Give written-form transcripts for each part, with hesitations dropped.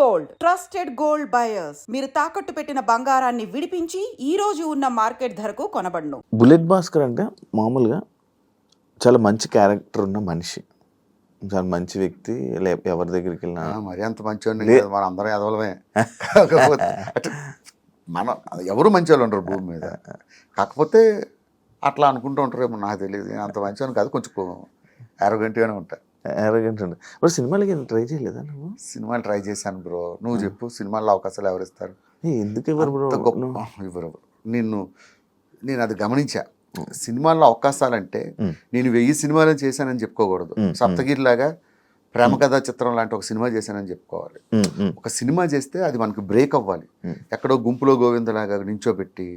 Gold trusted gold buyers మీరు తాకట్టు పెట్టిన బంగారాన్ని విడిపించి ఈ రోజు ఉన్న మార్కెట్ ధరకు కొనబడును. బుల్లెట్ భాస్కర్ అంటే మామూలుగా చాలా మంచి క్యారెక్టర్ ఉన్న మనిషి, చాలా మంచి వ్యక్తి. ఎవరి దగ్గరికి వెళ్ళినా మరి అంత మంచి మన అందరం ఎదవలమే. కాకపోతే మన ఎవరు మంచి వాళ్ళు ఉండరు భూమి మీద. కాకపోతే అట్లా అనుకుంటూ ఉంటారేమో, నాకు తెలియదు. అంత మంచి కాదు, కొంచెం అరోగెంట్గానే ఉంటా. అరోగెంట్ ఉండే. మరి సినిమాలకి ట్రై చేయలేదా నువ్వు? సినిమాలు ట్రై చేశాను బ్రో. నువ్వు చెప్పు, సినిమాల్లో అవకాశాలు ఎవరు ఇస్తారు? ఎందుకు ఇవ్వరు బ్రో? ఇవ్వరు. నేను అది గమనించా. సినిమాల్లో అవకాశాలంటే నేను 1000 సినిమాలు చేశానని చెప్పుకోకూడదు. సప్తగిరిలాగా ప్రేమ కథా చిత్రం లాంటి ఒక సినిమా చేశానని చెప్పుకోవాలి. ఒక సినిమా చేస్తే అది మనకు బ్రేక్ అవ్వాలి. ఎక్కడో గుంపులో గోవిందలాగా నించోబెట్టి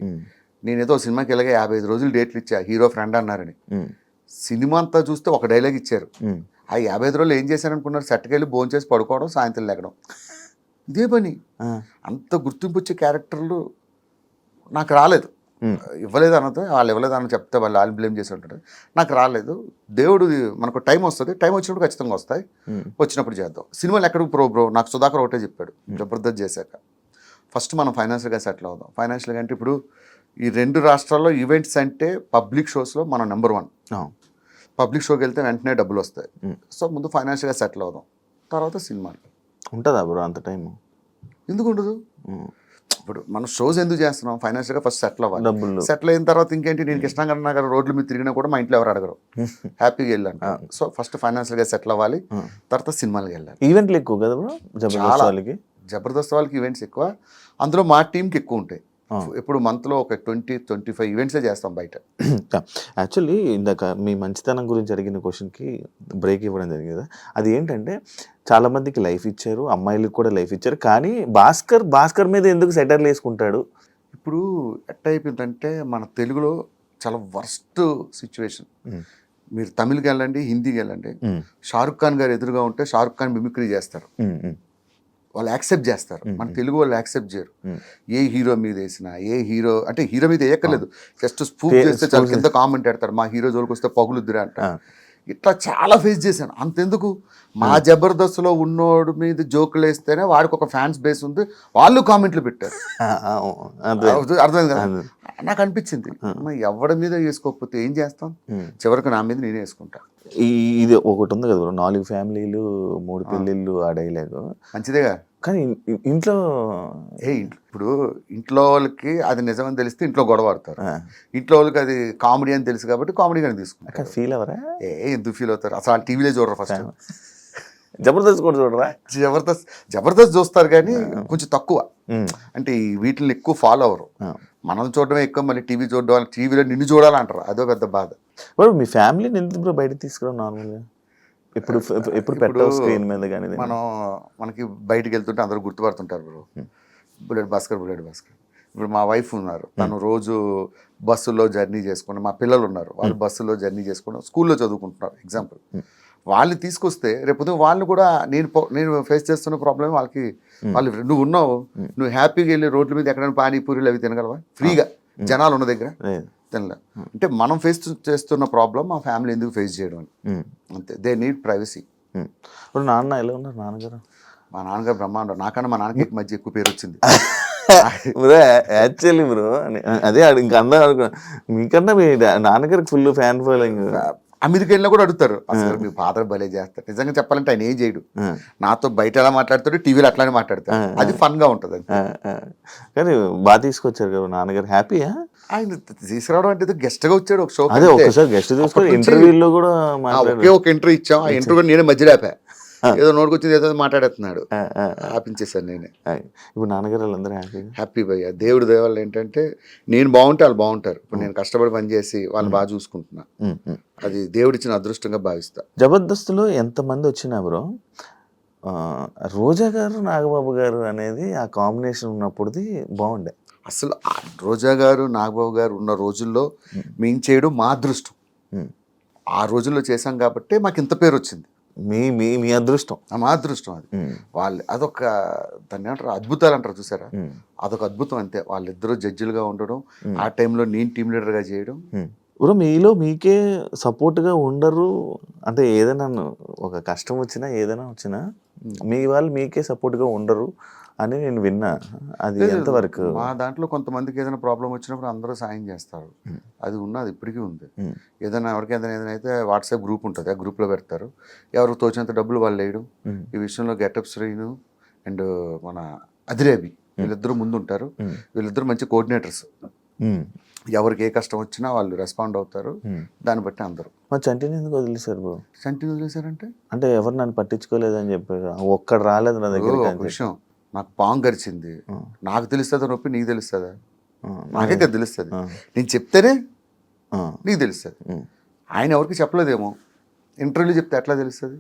నేనేదో సినిమాకి ఇలాగే 55 రోజులు డేట్లు ఇచ్చా, హీరో ఫ్రెండ్ అన్నారని. సినిమా అంతా చూస్తే ఒక డైలాగ్ ఇచ్చారు. ఆ 55 రోజులు ఏం చేశారనుకున్నారు? సెట్కి వెళ్ళి భోజనం చేసి పడుకోవడం, సాయంత్రం లేకడం, ఇదే పని. అంత గుర్తింపు వచ్చే క్యారెక్టర్లు నాకు రాలేదు. ఇవ్వలేదు అన్నది, వాళ్ళు ఇవ్వలేదు అన్న చెప్తే వాళ్ళు బ్లేమ్ చేసి ఉంటారు. నాకు రాలేదు. దేవుడు మనకు టైం వస్తుంది, టైం వచ్చినప్పుడు ఖచ్చితంగా వస్తాయి, వచ్చినప్పుడు చేద్దాం. సినిమాలు ఎక్కడికి బ్రో నాకు సుధాకర్ ఒకటే చెప్పాడు, జబర్దస్త్ చేశాక ఫస్ట్ మనం ఫైనాన్షియల్గా సెటిల్ అవుదాం. ఫైనాన్షియల్గా అంటే ఇప్పుడు ఈ 2 రాష్ట్రాల్లో ఈవెంట్స్ అంటే పబ్లిక్ షోస్లో మనం నెంబర్ 1. పబ్లిక్ షోకి వెళ్తే వెంటనే డబ్బులు వస్తాయి. సో ముందు ఫైనాన్షియల్గా సెటిల్ అవుదాం, తర్వాత సినిమాలు. ఉంటుందా బ్రో అంత టైం? ఎందుకు ఉండదు? ఇప్పుడు మనం షోస్ ఎందుకు చేస్తున్నాం? ఫైనాన్షియల్గా ఫస్ట్ సెటిల్ అవ్వాలి. సెటిల్ అయిన తర్వాత ఇంకేంటి, నేను కృష్ణాగర్ నగర్ రోడ్ల మీద తిరిగినా కూడా మా ఇంట్లో ఎవరు అడగరు, హ్యాపీగా వెళ్ళాను. సో ఫస్ట్ ఫైనాన్షియల్గా సెటిల్ అవ్వాలి, తర్వాత సినిమాలకి వెళ్ళాలి. ఈవెంట్లు ఎక్కువ కదా బ్రో జబర్దస్త్ వాళ్ళకి ఈవెంట్స్ ఎక్కువ, అందులో మా టీంకి ఎక్కువ ఉంటాయి. ఎప్పుడు మంత్లో ఒక 20-25 ఈవెంట్సే చేస్తాం బయట. యాక్చువల్లీ ఇందాక మీ మంచితనం గురించి అడిగిన క్వశ్చన్కి బ్రేక్ ఇవ్వడం జరిగింది కదా, అది ఏంటంటే చాలామందికి లైఫ్ ఇచ్చారు, అమ్మాయిలకు కూడా లైఫ్ ఇచ్చారు, కానీ భాస్కర్ మీద ఎందుకు సెటర్లు వేసుకుంటాడు? ఇప్పుడు ఎట్ట అయిపోయిందంటే మన తెలుగులో చాలా వర్స్ట్ సిచ్యువేషన్. మీరు తమిళ్కి వెళ్ళండి, హిందీకి వెళ్ళండి, షారుఖ్ ఖాన్ గారు ఎదురుగా ఉంటే షారుఖ్ ఖాన్ మిమిక్రీ చేస్తారు, వాళ్ళు యాక్సెప్ట్ చేస్తారు. మన తెలుగు వాళ్ళు యాక్సెప్ట్ చేయరు. ఏ హీరో మీద వేసినా, ఏ హీరో అంటే హీరో మీద వేయక్కర్లేదు, జస్ట్ స్పూఫ్ చేస్తే చాలా కింద కామెంట్ పెడతారు, మా హీరో జోలికి వస్తే పగులుద్దురా అంట. ఇట్లా చాలా ఫేస్ చేశాను. అంతెందుకు, మా జబర్దస్త్లో ఉన్నోడు మీద జోకులు వేస్తేనే వాడికి ఒక ఫ్యాన్స్ బేస్ ఉంది, వాళ్ళు కామెంట్లు పెట్టారు. అర్థమైంది కదా? నాకు అనిపించింది, ఎవరి మీద వేసుకోకపోతే ఏం చేస్తాం, చివరికి నా మీద నేనే వేసుకుంటా. ఇది ఒకటి ఉంది కదా, 4 ఫ్యామిలీలు 3 పెళ్ళిళ్ళు, ఆ డైలాగ్ మంచిదేగా. కానీ ఇంట్లో ఇప్పుడు ఇంట్లో వాళ్ళకి అది నిజమని తెలిస్తే ఇంట్లో గొడవ ఆడతారు, ఇంట్లో వాళ్ళకి అది కామెడీ అని తెలుసు కాబట్టి కామెడీగానే తీసుకుంటారు. ఫీల్ అవరా? ఎందుకు ఫీల్ అవుతారు? అసలు వాళ్ళు టీవీలో చూడరు. ఫస్ట్ జబర్దస్త్ కూడా చూడరా? జబర్దస్త్ చూస్తారు కానీ కొంచెం తక్కువ. అంటే వీటిని ఎక్కువ ఫాలో అవ్వరు. మనం చూడడమే ఎక్కువ, మళ్ళీ టీవీ చూడడం, టీవీలో నిన్ను చూడాలంటారు, అదో పెద్ద బాధ. మీ ఫ్యామిలీని ఎందుకు బయటకు తీసుకురావు? నార్మల్గా ఎప్పుడు పెట్టావు స్క్రీన్ మీద? కానీ మనకి బయటకు వెళ్తుంటే అందరూ గుర్తుపడుతుంటారు బ్రో, బుల్లెట్ భాస్కర్. ఇప్పుడు మా వైఫ్ ఉన్నారు, తను రోజు బస్సులో జర్నీ చేసుకుని, మా పిల్లలు ఉన్నారు, వాళ్ళు బస్సులో జర్నీ చేసుకుని స్కూల్లో చదువుకుంటున్నారు. ఎగ్జాంపుల్, వాళ్ళు తీసుకొస్తే రేపు వాళ్ళు కూడా నేను ఫేస్ చేస్తున్న ప్రాబ్లమ్ వాళ్ళకి, వాళ్ళు నువ్వు ఉన్నావు, నువ్వు హ్యాపీగా వెళ్ళి రోడ్ల మీద ఎక్కడైనా పానీపూరీలు అవి తినగలవా ఫ్రీగా? జనాలు ఉన్న దగ్గర తినలే. అంటే మనం ఫేస్ చేస్తున్న ప్రాబ్లం మా ఫ్యామిలీ ఎందుకు ఫేస్ చేయడం అని, అంతే. They need privacy. ఇప్పుడు నాన్న ఎలా ఉన్నారు? నాన్నగారు? మా నాన్నగారు బ్రహ్మాండం. నాకన్నా మా నాన్నకి మధ్య ఎక్కువ పేరు వచ్చింది. యాక్చువల్లీ బ్రో అదే ఇంకా అందరూ మీకన్నా మీ నాన్నగారికి ఫుల్ ఫ్యాన్ ఫాలోయింగ్. అమెరికా వెళ్ళినా కూడా అడుగుతారు, అసలు మీ ఫాదర్ భలే చేస్తారు. నిజంగా చెప్పాలంటే ఆయన ఏం చేయడు, నాతో బయట ఎలా మాట్లాడతాడు, టీవీలో అట్లానే మాట్లాడతాడు, అది ఫన్ గా ఉంటుంది. కానీ బాగా తీసుకొచ్చారు కదా నాన్నగారు, హ్యాపీయా? ఆయన తీసుకురావడం అంటే గెస్ట్ గా వచ్చాడు ఒక షో. అదే ఒకసారి గెస్ట్ తీసుకొని ఇంటర్వ్యూలో కూడా ఒక ఇంటర్వ్యూ ఇచ్చాం. ఆ ఇంటర్వ్యూ నేనే మధ్యలో ఆపా, ఏదో నోటుకొచ్చింది ఏదో మాట్లాడేస్తున్నాడు, ఆపించేసాను నేనే. ఇప్పుడు నాన్నగారు వాళ్ళందరూ హ్యాపీ భయ్య. దేవుడి దయవల్ల ఏంటంటే నేను బాగుంటే వాళ్ళు బాగుంటారు. ఇప్పుడు నేను కష్టపడి పనిచేసి వాళ్ళు బాగా చూసుకుంటున్నా, అది దేవుడిచ్చిన అదృష్టంగా భావిస్తా. జబర్దస్త్లో ఎంతమంది వచ్చినా బ్రో, రోజా గారు నాగబాబు గారు అనేది ఆ కాంబినేషన్ ఉన్నప్పుడుది బాగుండే. అసలు రోజా గారు నాగబాబు గారు ఉన్న రోజుల్లో మేము చేయడం మా అదృష్టం. ఆ రోజుల్లో చేశాం కాబట్టి మాకు ఇంత పేరు వచ్చింది. మీ అదృష్టం, మా అదృష్టం అది. వాళ్ళు అదొక దాన్ని ఏమంటారు, అద్భుతాలు అంటారు చూసారా, అదొక అద్భుతం అంతే. వాళ్ళిద్దరూ జడ్జిలుగా ఉండడం, ఆ టైంలో నేను టీమ్ లీడర్గా చేయడం, బ్రో మీలో మీకే సపోర్ట్గా ఉండరు అంటే ఏదైనా ఒక కష్టం వచ్చినా ఏదైనా వచ్చినా మీ వాళ్ళు మీకే సపోర్ట్గా ఉండరు అని నేను విన్నా. అది ఎంతవరకు? మా దాంట్లో కొంతమందికి ఏదైనా ప్రాబ్లం వచ్చినప్పుడు అందరూ సాయం చేస్తారు, అది ఉన్నది ఇప్పటికీ ఉంది. ఏదైనా ఎవరికైనా ఏదైనా అయితే వాట్సాప్ గ్రూప్ ఉంటుంది, ఆ గ్రూప్లో పెడతారు, ఎవరికి తోచినంత డబ్బులు వాళ్ళు వేయడం. ఈ విషయంలో గెటప్ శ్రీను అండ్ మన అదిరేబి వీళ్ళిద్దరూ ముందు ఉంటారు. వీళ్ళిద్దరూ మంచి కోఆర్డినేటర్స్. ఎవరికి ఏ కష్టం వచ్చినా వాళ్ళు రెస్పాండ్ అవుతారు. దాన్ని బట్టి అందరూ. మా చంటిని ఎందుకు వదిలేశారు బ్రో? చంటిని వదిలేశారంటే అంటే ఎవరు నన్ను పట్టించుకోలేదని చెప్పారు, ఒక్కడు రాలేదు నా దగ్గర. ఒక విషయం, నాకు పాము గరిచింది, నాకు తెలుస్తుందా నొప్పి నీకు తెలుస్తుందా? నాకే కదా తెలుస్తుంది. నేను చెప్తేనే నీకు తెలుస్తుంది. ఆయన ఎవరికి చెప్పలేదేమో, ఇంటర్వ్యూలో చెప్తే ఎట్లా తెలుస్తుంది?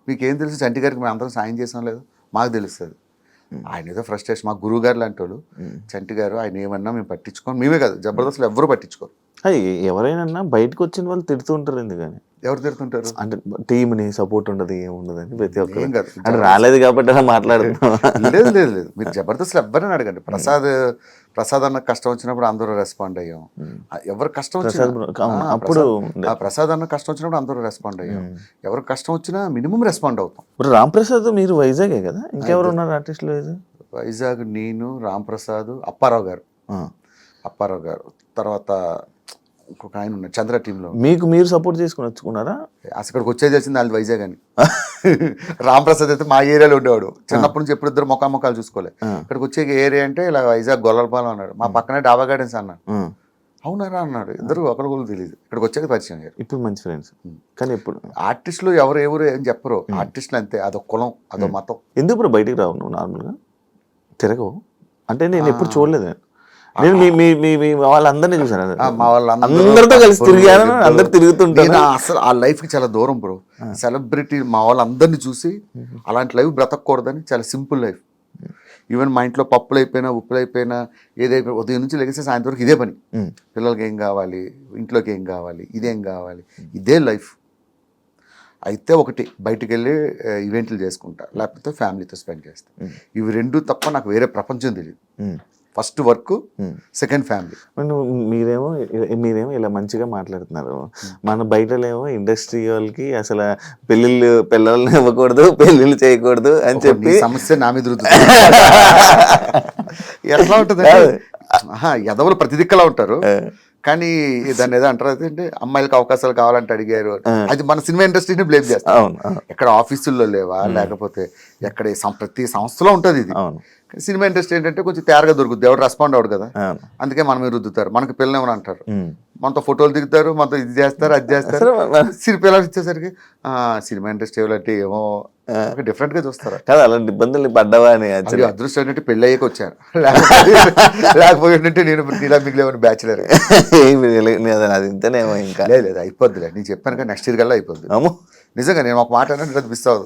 మీకేం తెలుసు? చంటి గారికి మేము అందరం సాయం చేసాం లేదు, మాకు తెలుస్తుంది. ఆయన ఏదో ఫ్రస్ట్రేషన్, మా గురువు గారు లాంటి వాళ్ళు. చంటి గారు ఆయన ఏమన్నా మేము పట్టించుకోం, మేమే కాదు జబర్దస్త్లో ఎవ్వరూ పట్టించుకోరు. ఎవరైనా బయటకు వచ్చిన వాళ్ళు తిడుతూ ఉంటారు ఎందుకని? ఎవరు తిడుతుంటారు? అంటే టీంని సపోర్ట్ ఉండదు, ఏముండదు అని ప్రతి ఒక్కరు. ఏం కాదు, అంటే రాలేదు కాబట్టి అలా మాట్లాడుతున్నాం. లేదు లేదు లేదు, మీరు జబర్దస్త్లో ఎవరైనా అడగండి. ప్రసాద్ అన్న కష్టం వచ్చినప్పుడు అందరూ రెస్పాండ్ అయ్యాం. ఎవరు కష్టం వచ్చినా అప్పుడు ప్రసాద్ అన్న కష్టం వచ్చినప్పుడు అందరూ రెస్పాండ్ అయ్యాం. ఎవరికి కష్టం వచ్చినా మినిమం రెస్పాండ్ అవుతాం. ఇప్పుడు రామ్ ప్రసాద్ మీరు వైజాగే కదా, ఇంకెవరు ఉన్నారు ఆర్టిస్టులు వైజాగ్? వైజాగ్ నేను, రామ్ ప్రసాద్, అప్పారావు గారు, తర్వాత ఇంకొక ఆయన ఉన్నారు చంద్ర టీంలో. మీకు మీరు సపోర్ట్ చేసుకుని వచ్చుకున్నారా? అసలు ఇక్కడికి వచ్చేది వచ్చింది వాళ్ళు వైజాగ్ అని. రామ్ ప్రసాద్ అయితే మా ఏరియాలో ఉండేవాడు, చిన్నప్పటి నుంచి ఎప్పుడు ఇద్దరు ముఖాలు చూసుకోలే. ఇక్కడికి వచ్చే ఏరియా అంటే ఇలా వైజాగ్ గొల్లలపాలెం అన్నాడు, మా పక్కనే డాబా గార్డెన్స్ అన్నాడు. అవునారా అన్నాడు, ఇద్దరు ఒకరు కూడా తెలియదు. ఇక్కడికి వచ్చాక పరిచయం అయ్యారు. ఇప్పుడు మంచి ఫ్రెండ్స్. కానీ ఇప్పుడు ఆర్టిస్టులు ఎవరు ఏం చెప్పరు, ఆర్టిస్టులు అంతే, అదొక కులం, అదొక మతం. ఎందుకు ఇప్పుడు బయటికి రావు నువ్వు? నార్మల్గా తిరగవు అంటే నేను ఎప్పుడు చూడలేదు. నేను మీ వాళ్ళందరినీ చూసాను, మా అందరితో కలిసి తిరిగాను, అందరు తిరుగుతుంటాను. అసలు ఆ లైఫ్ కి చాలా దూరం బ్రో. సెలబ్రిటీ మా వాళ్ళందరినీ చూసి అలాంటి లైఫ్ బ్రతకూడదని, చాలా సింపుల్ లైఫ్. ఈవెన్ మా ఇంట్లో పప్పులు అయిపోయినా, ఉప్పులు అయిపోయినా, ఏదైపోయినా ఉదయం నుంచి లెగిస్తే సాయంత్రం వరకు ఇదే పని. పిల్లలకి ఏం కావాలి, ఇంట్లోకి ఏం కావాలి, ఇదేం కావాలి, ఇదే లైఫ్. అయితే ఒకటి బయటికి వెళ్ళి ఈవెంట్లు చేసుకుంటా, లేకపోతే ఫ్యామిలీతో స్పెండ్ చేస్తా. ఇవి రెండు తప్ప నాకు వేరే ప్రపంచం తెలియదు. First work, second family. మీరేమో ఇలా మంచిగా మాట్లాడుతున్నారు, మన బయటలేమో ఇండస్ట్రీ వాళ్ళకి అసలు పిల్లల్ని ఇవ్వకూడదు, పెళ్ళిళ్ళు చేయకూడదు అని చెప్పి సమస్య నా మీద ఎట్లా ఉంటుంది? ఎదవలు ప్రతి దిక్కలా ఉంటారు, కానీ దాన్ని ఏదో అంటారు అంటే అమ్మాయిలకు అవకాశాలు కావాలంటే అడిగారు. అది మన సినిమా ఇండస్ట్రీని బ్లేమ్ చేస్తాం. ఎక్కడ ఆఫీసుల్లో లేవా, లేకపోతే ఎక్కడ ప్రతి సంస్థలో ఉంటుంది ఇది. సినిమా ఇండస్ట్రీ ఏంటంటే కొంచెం తేరగా దొరుకుతుంది, ఎవరు రెస్పాండ్ అవడు కదా, అందుకే మన మీద రుద్దుతారు. మనకి పిల్లలు ఏమని అంటారు, మనతో ఫోటోలు దిగుతారు, మనతో ఇది చేస్తారు, అది చేస్తారు. పిల్లలు ఇచ్చేసరికి సినిమా ఇండస్ట్రీ అంటే ఏమో డిఫరెంట్ గా చూస్తారు కదా. అలాంటి ఇబ్బందులు పడ్డావా అని అదృష్టం ఏంటంటే పెళ్ళి అయ్యాక వచ్చాను, లేకపోతే ఏంటంటే నేను ఇలా మిగిలేమని బ్యాచులర్. అది ఇంతనేమో ఇంకా లేదు అయిపోద్దిలే, నేను చెప్పాను కదా నెక్స్ట్ ఇయర్ కల్లా అయిపోద్ది. నిజంగా నేను ఒక మాట అనేది మిస్ అవ్వదు.